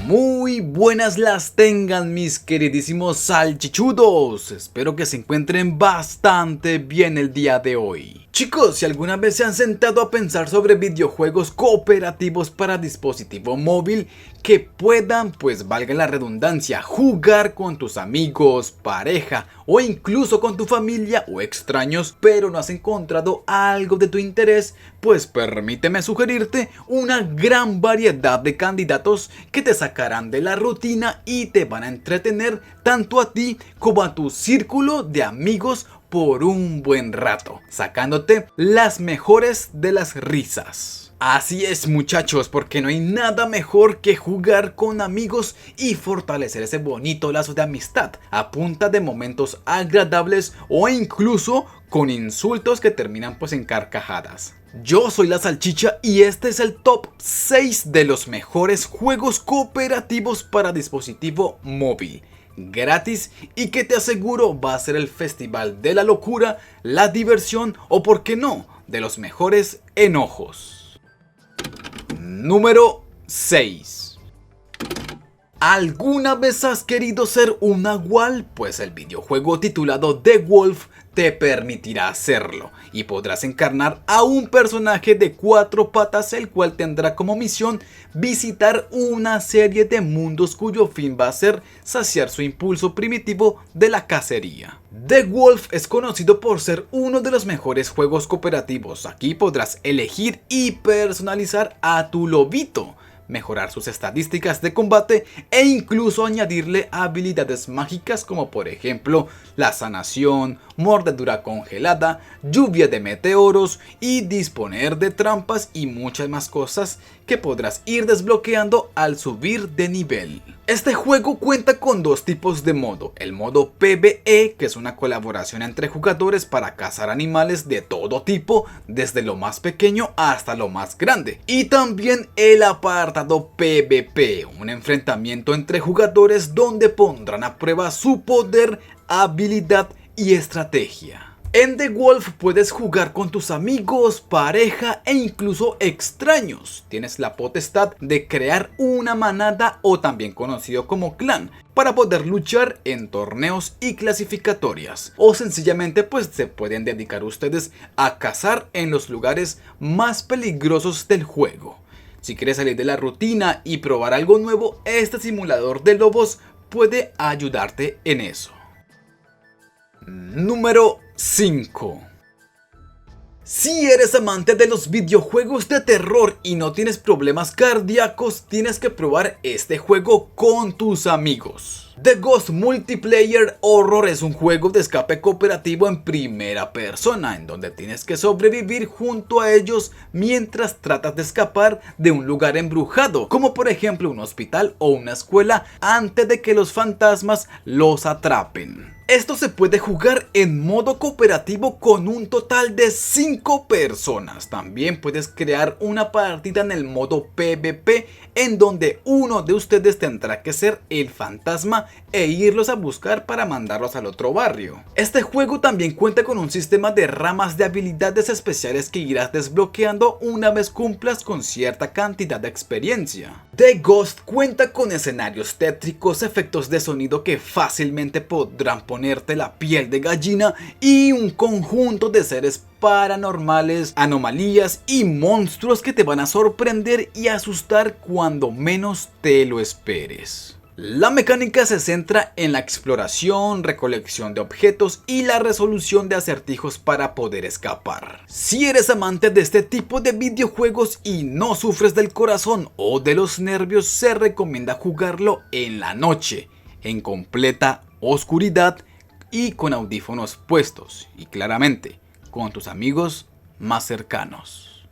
Muy buenas las tengan mis queridísimos salchichudos, espero que se encuentren bastante bien el día de hoy. Chicos, si alguna vez se han sentado a pensar sobre videojuegos cooperativos para dispositivo móvil que puedan, pues valga la redundancia, jugar con tus amigos, pareja o incluso con tu familia o extraños, pero no has encontrado algo de tu interés, pues permíteme sugerirte una gran variedad de candidatos que te sacarán de la rutina y te van a entretener tanto a ti como a tu círculo de amigos por un buen rato, sacándote las mejores de las risas. Así es, muchachos, porque no hay nada mejor que jugar con amigos y fortalecer ese bonito lazo de amistad a punta de momentos agradables o incluso con insultos que terminan pues en carcajadas. Yo soy la Salchicha y este es el top 6 de los mejores juegos cooperativos para dispositivo móvil, gratis y que te aseguro va a ser el festival de la locura, la diversión o por qué no, de los mejores enojos. Número 6. ¿Alguna vez has querido ser un nahual? Pues el videojuego titulado The Wolf te permitirá hacerlo y podrás encarnar a un personaje de 4 patas, el cual tendrá como misión visitar una serie de mundos cuyo fin va a ser saciar su impulso primitivo de la cacería. The Wolf es conocido por ser uno de los mejores juegos cooperativos. Aquí podrás elegir y personalizar a tu lobito, mejorar sus estadísticas de combate e incluso añadirle habilidades mágicas como por ejemplo la sanación, mordedura congelada, lluvia de meteoros y disponer de trampas y muchas más cosas que podrás ir desbloqueando al subir de nivel. Este juego cuenta con dos tipos de modo, el modo PvE, que es una colaboración entre jugadores para cazar animales de todo tipo, desde lo más pequeño hasta lo más grande, y también el apartado PvP, un enfrentamiento entre jugadores donde pondrán a prueba su poder, habilidad y estrategia. En The Wolf puedes jugar con tus amigos, pareja e incluso extraños. Tienes la potestad de crear una manada o también conocido como clan para poder luchar en torneos y clasificatorias. O sencillamente pues se pueden dedicar ustedes a cazar en los lugares más peligrosos del juego. Si quieres salir de la rutina y probar algo nuevo, este simulador de lobos puede ayudarte en eso. Número 5. Si eres amante de los videojuegos de terror y no tienes problemas cardíacos, tienes que probar este juego con tus amigos. The Ghost Multiplayer Horror es un juego de escape cooperativo en primera persona, en donde tienes que sobrevivir junto a ellos mientras tratas de escapar de un lugar embrujado, como por ejemplo un hospital o una escuela, antes de que los fantasmas los atrapen. Esto se puede jugar en modo cooperativo con un total de 5 personas. También puedes crear una partida en el modo PvP en donde uno de ustedes tendrá que ser el fantasma e irlos a buscar para mandarlos al otro barrio. Este juego también cuenta con un sistema de ramas de habilidades especiales que irás desbloqueando una vez cumplas con cierta cantidad de experiencia. The Ghost cuenta con escenarios tétricos, efectos de sonido que fácilmente podrán ponerte la piel de gallina y un conjunto de seres paranormales, anomalías y monstruos que te van a sorprender y asustar cuando menos te lo esperes. La mecánica se centra en la exploración, recolección de objetos y la resolución de acertijos para poder escapar. Si eres amante de este tipo de videojuegos y no sufres del corazón o de los nervios, se recomienda jugarlo en la noche, en completa oscuridad y con audífonos puestos y claramente con tus amigos más cercanos.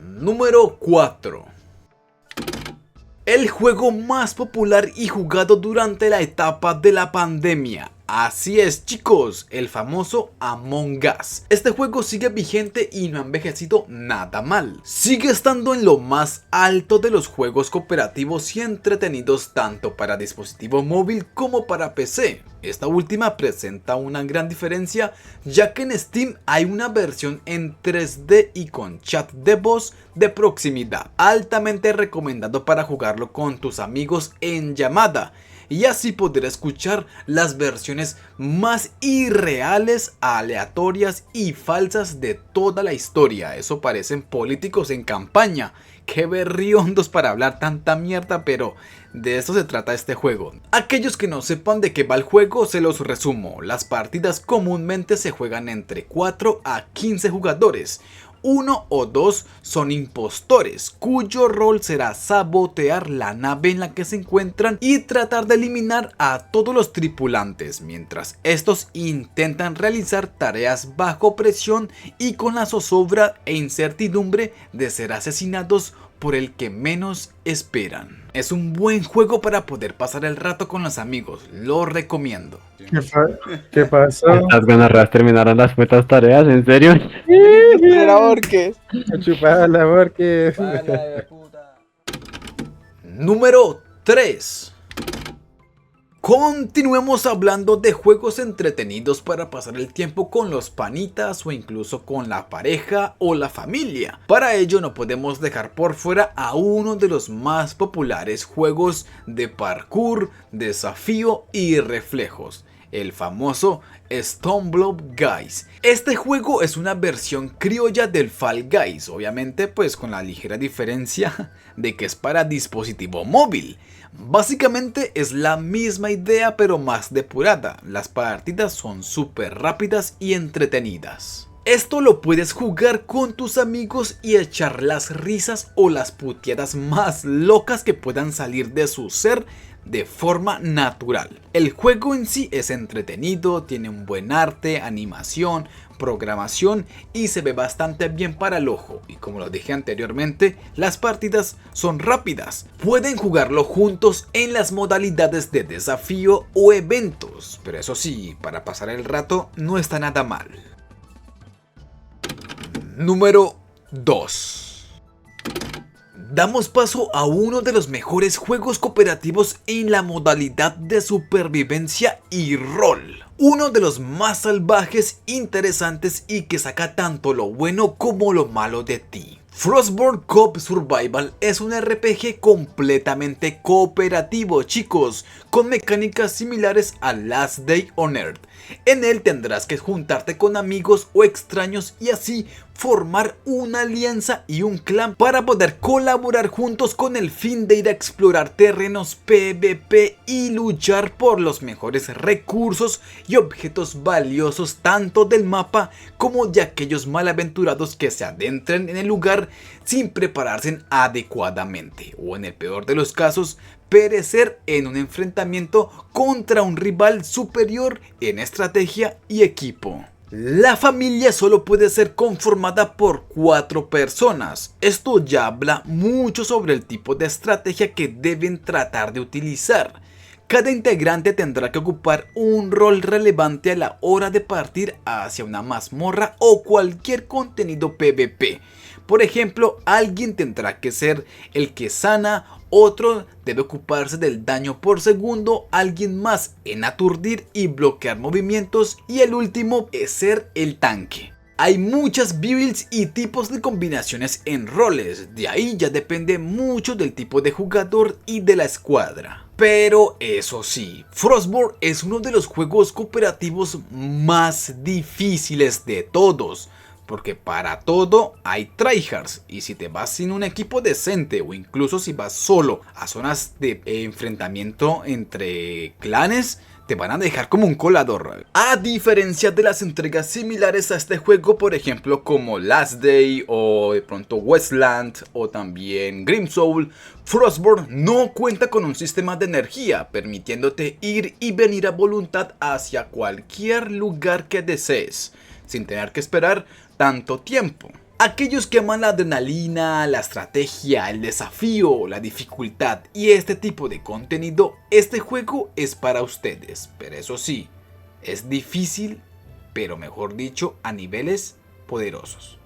Número 4. El juego más popular y jugado durante la etapa de la pandemia, Así es chicos, el famoso Among Us. Este juego sigue vigente y no ha envejecido nada mal. Sigue estando en lo más alto de los juegos cooperativos y entretenidos tanto para dispositivo móvil como para PC. Esta última presenta una gran diferencia ya que en Steam hay una versión en 3D y con chat de voz de proximidad, altamente recomendado para jugarlo con tus amigos en llamada. Y así poder escuchar las versiones más irreales, aleatorias y falsas de toda la historia. Eso parecen políticos en campaña. Qué berriondos para hablar tanta mierda, pero de eso se trata este juego. Aquellos que no sepan de qué va el juego, se los resumo. Las partidas comúnmente se juegan entre 4 a 15 jugadores. Uno o dos son impostores, cuyo rol será sabotear la nave en la que se encuentran y tratar de eliminar a todos los tripulantes, mientras estos intentan realizar tareas bajo presión y con la zozobra e incertidumbre de ser asesinados por el que menos esperan. Es un buen juego para poder pasar el rato con los amigos, lo recomiendo. ¿Qué pasó? Estas ganas terminaron las putas tareas, ¿en serio? Era Borges. Chupaba la Borges. Número 3. Continuemos hablando de juegos entretenidos para pasar el tiempo con los panitas o incluso con la pareja o la familia. Para ello no podemos dejar por fuera a uno de los más populares juegos de parkour, desafío y reflejos. El famoso Stumble Guys. Este juego es una versión criolla del Fall Guys, obviamente pues con la ligera diferencia de que es para dispositivo móvil. Básicamente es la misma idea pero más depurada, las partidas son súper rápidas y entretenidas. Esto lo puedes jugar con tus amigos y echar las risas o las puteadas más locas que puedan salir de su ser de forma natural. El juego en sí es entretenido, tiene un buen arte, animación, programación y se ve bastante bien para el ojo. Y como lo dije anteriormente, las partidas son rápidas. Pueden jugarlo juntos en las modalidades de desafío o eventos, pero eso sí, para pasar el rato no está nada mal. Número 2. Damos paso a uno de los mejores juegos cooperativos en la modalidad de supervivencia y rol. Uno de los más salvajes, interesantes y que saca tanto lo bueno como lo malo de ti. Frostborn Co-op Survival es un RPG completamente cooperativo, chicos, con mecánicas similares a Last Day on Earth. En él tendrás que juntarte con amigos o extraños y así formar una alianza y un clan para poder colaborar juntos con el fin de ir a explorar terrenos PvP y luchar por los mejores recursos y objetos valiosos tanto del mapa como de aquellos malaventurados que se adentren en el lugar sin prepararse adecuadamente o en el peor de los casos perecer en un enfrentamiento contra un rival superior en estrategia y equipo. La familia solo puede ser conformada por 4 personas. Esto ya habla mucho sobre el tipo de estrategia que deben tratar de utilizar. Cada integrante tendrá que ocupar un rol relevante a la hora de partir hacia una mazmorra o cualquier contenido PvP. Por ejemplo, alguien tendrá que ser el que sana, otro debe ocuparse del daño por segundo, alguien más en aturdir y bloquear movimientos y el último es ser el tanque. Hay muchas builds y tipos de combinaciones en roles, de ahí ya depende mucho del tipo de jugador y de la escuadra. Pero eso sí, Frostborn es uno de los juegos cooperativos más difíciles de todos. Porque para todo hay tryhards y si te vas sin un equipo decente o incluso si vas solo a zonas de enfrentamiento entre clanes, te van a dejar como un colador. A diferencia de las entregas similares a este juego, por ejemplo como Last Day o de pronto Westland o también Grim Soul, Frostborn no cuenta con un sistema de energía, permitiéndote ir y venir a voluntad hacia cualquier lugar que desees, sin tener que esperar tanto tiempo. Aquellos que aman la adrenalina, la estrategia, el desafío, la dificultad y este tipo de contenido, este juego es para ustedes. Pero eso sí, Es difícil, pero mejor dicho, a niveles poderosos.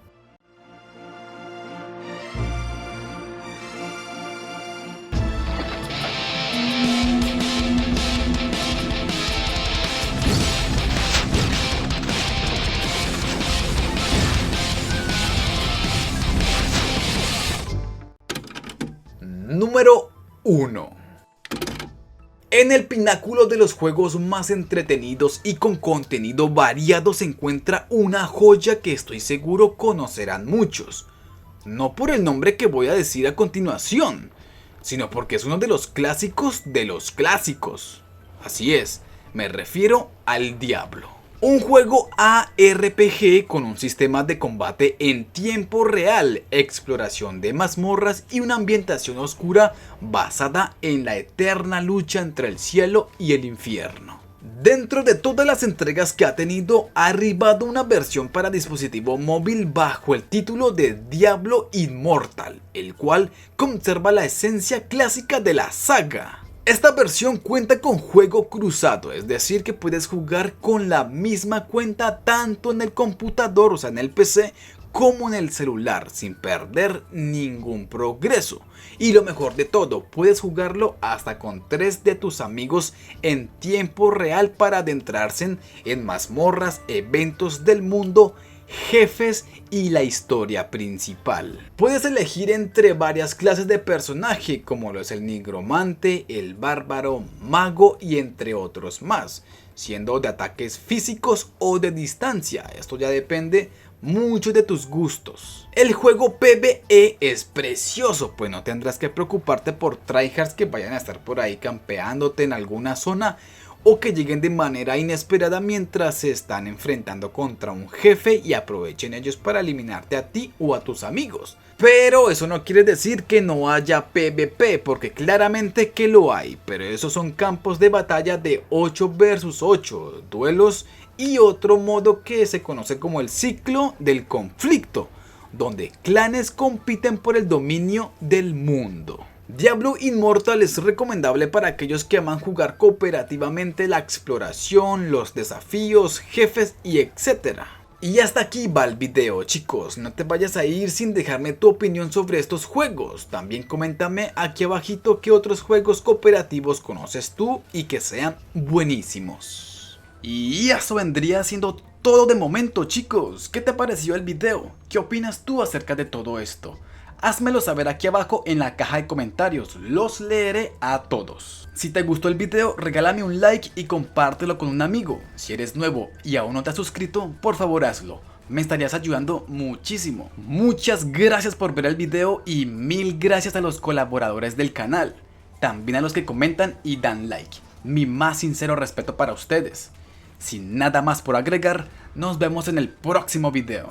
Número 1. En el pináculo de los juegos más entretenidos y con contenido variado se encuentra una joya que estoy seguro conocerán muchos. No por el nombre que voy a decir a continuación, sino porque es uno de los clásicos de los clásicos. Así es, me refiero al Diablo. Un juego ARPG con un sistema de combate en tiempo real, exploración de mazmorras y una ambientación oscura basada en la eterna lucha entre el cielo y el infierno. Dentro de todas las entregas que ha tenido, ha arribado una versión para dispositivo móvil bajo el título de Diablo Immortal, el cual conserva la esencia clásica de la saga. Esta versión cuenta con juego cruzado, es decir que puedes jugar con la misma cuenta tanto en el computador, o sea en el PC, como en el celular, sin perder ningún progreso. Y lo mejor de todo, puedes jugarlo hasta con 3 de tus amigos en tiempo real para adentrarse en mazmorras, eventos del mundo, jefes y la historia principal. Puedes elegir entre varias clases de personaje como lo es el nigromante, el bárbaro, mago y entre otros más, siendo de ataques físicos o de distancia. Esto ya depende mucho de tus gustos. El juego PvE es precioso, pues no tendrás que preocuparte por tryhards que vayan a estar por ahí campeándote en alguna zona o que lleguen de manera inesperada mientras se están enfrentando contra un jefe y aprovechen ellos para eliminarte a ti o a tus amigos. Pero eso no quiere decir que no haya PvP, porque claramente que lo hay, pero esos son campos de batalla de 8 versus 8, duelos y otro modo que se conoce como el ciclo del conflicto, donde clanes compiten por el dominio del mundo. Diablo Immortal es recomendable para aquellos que aman jugar cooperativamente la exploración, los desafíos, jefes y etc. Y hasta aquí va el video, chicos. No te vayas a ir sin dejarme tu opinión sobre estos juegos. También coméntame aquí abajito qué otros juegos cooperativos conoces tú y que sean buenísimos. Y eso vendría siendo todo de momento, chicos. ¿Qué te pareció el video? ¿Qué opinas tú acerca de todo esto? Házmelo saber aquí abajo en la caja de comentarios, los leeré a todos. Si te gustó el video, regálame un like y compártelo con un amigo. Si eres nuevo y aún no te has suscrito, por favor hazlo. Me estarías ayudando muchísimo. Muchas gracias por ver el video y mil gracias a los colaboradores del canal. También a los que comentan y dan like. Mi más sincero respeto para ustedes. Sin nada más por agregar, nos vemos en el próximo video.